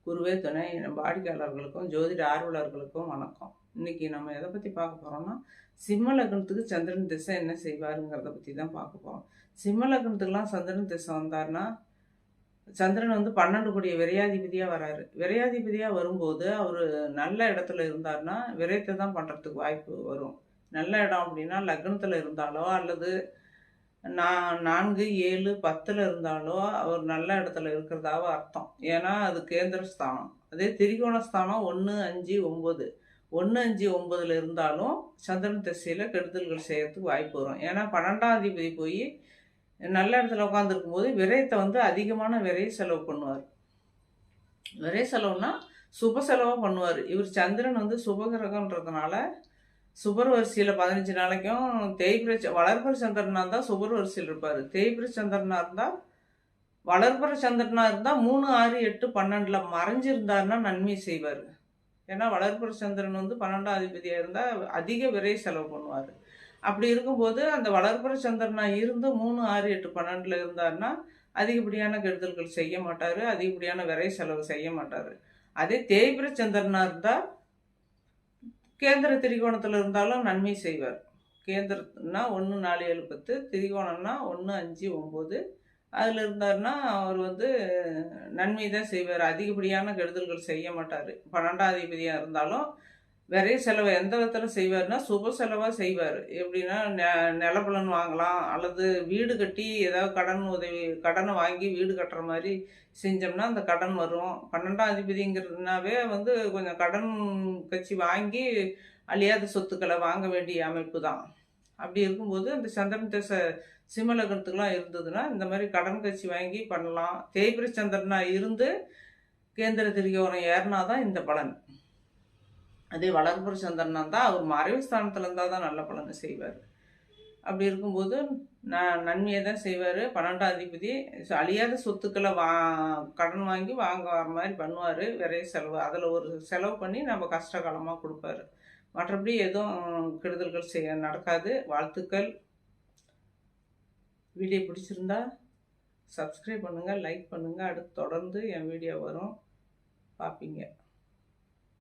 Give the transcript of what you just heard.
குருவே துணை. நம்ம வாடிக்கையாளர்களுக்கும் ஜோதிட ஆர்வலர்களுக்கும் வணக்கம். இன்னைக்கு நம்ம எதை பற்றி பார்க்க போகிறோம்னா, சிம்ம லக்னத்துக்கு சந்திரன் திசை என்ன செய்வாருங்கிறத பற்றி தான் பார்க்க போகிறோம். சிம்ம லக்னத்துக்குலாம் சந்திரன் திசை வந்தார்னா, சந்திரன் வந்து 12 கூடிய விரையாதிபதியாக வராரு. விரையாதிபதியாக வரும்போது அவர் நல்ல இடத்துல இருந்தார்னா விரயத்தை தான் பண்ணுறதுக்கு வாய்ப்பு வரும். நல்ல இடம் அப்படின்னா லக்னத்தில் இருந்தாலோ அல்லது 4, 7, 10 இருந்தாலோ அவர் நல்ல இடத்துல இருக்கிறதாக அர்த்தம். ஏன்னா அது கேந்திர ஸ்தானம். அதே திரிகோண ஸ்தானம் 1, 5, 9 1, 5, 9 இருந்தாலும் சந்திரன் திசையில் கெடுதல்கள் செய்யறதுக்கு வாய்ப்பு வரும். ஏன்னா 12ஆம் அதிபதி போய் நல்ல இடத்துல உட்காந்துருக்கும் போது விரயத்தை வந்து அதிகமான விரைய செலவு பண்ணுவார். விரைய செலவுனா சுப செலவாக பண்ணுவார். இவர் சந்திரன் வந்து சுபகிரகன்றதுனால சுபர் வரிசையில் 15 நாளைக்கும் தேய்பிர வளர்பிற சந்திரனா இருந்தால் சுபர் வரிசையில் இருப்பார். தேய்பிர சந்திரனா இருந்தால் வளர்பிற சந்திரனா இருந்தால் 3, 6, 8, 12 மறைஞ்சிருந்தாருன்னா நன்மை செய்வார். ஏன்னா வளர்பிற சந்திரன் வந்து 12ஆம் அதிபதியாக இருந்தால் அதிக விரை செலவு பண்ணுவார். அப்படி இருக்கும்போது அந்த வளர்பிற சந்திரனா இருந்து 3, 6, 8, 12 இருந்தாருன்னா அதிகப்படியான கெடுதல்கள் செய்ய மாட்டார். அதிகப்படியான விரை செலவு செய்ய மாட்டார். அதே தேய்பிர சந்திரனா இருந்தால் கேந்திர திரிகோணத்தில் இருந்தாலும் நன்மை செய்வார். கேந்திரம்னா 1, 4, 7, 10, திரிகோணம்னா 1, 5, 9 அதில் இருந்தார்னா அவர் வந்து நன்மை தான் செய்வார். அதிகப்படியான கெடுதல்கள் செய்ய மாட்டார். 12ஆம் அதிபதியாக இருந்தாலும் விரைய செலவை எந்த விதத்தில் செய்வார்னா சுப செலவாக செய்வார். எப்படின்னா நிலப்பலன் வாங்கலாம் அல்லது வீடு கட்டி ஏதாவது கடனை வாங்கி வீடு கட்டுற மாதிரி செஞ்சோம்னா அந்த கடன் வரும். 12ஆம் அதிபதிங்கிறதுனாவே வந்து கொஞ்சம் கடன் கட்சி வாங்கி அழியாத சொத்துக்களை வாங்க வேண்டிய அமைப்பு தான். அப்படி இருக்கும்போது அந்த சந்திரன் திசை சிம்ம லக்னத்துக்குலாம் இருந்ததுன்னா இந்த மாதிரி கடன் கட்சி வாங்கி பண்ணலாம். தேய்பிர சந்திரனா இருந்து கேந்திர திரிகோணம் ஏறினா தான் இந்த பலன். அதே வளர்புற சந்திரனா தான் அவர் மறைவு ஸ்தானத்தில் இருந்தால் தான் நல்ல பலனை செய்வார். அப்படி இருக்கும்போது நன்மையை தான் செய்வார். 12ஆம் அதிபதி அழியாத சொத்துக்களை கடன் வாங்கி வாங்க வர மாதிரி பண்ணுவார். விரைய செலவு அதில் ஒரு செலவு பண்ணி நம்ம கஷ்டகாலமாக கொடுப்பாரு. மற்றபடி எதுவும் கெடுதல்கள் நடக்காது. வாழ்த்துக்கள். வீடியோ பிடிச்சிருந்தா சப்ஸ்கிரைப் பண்ணுங்கள், லைக் பண்ணுங்கள். அடுத்து தொடர்ந்து என் வீடியோ வரும், பார்ப்பீங்க.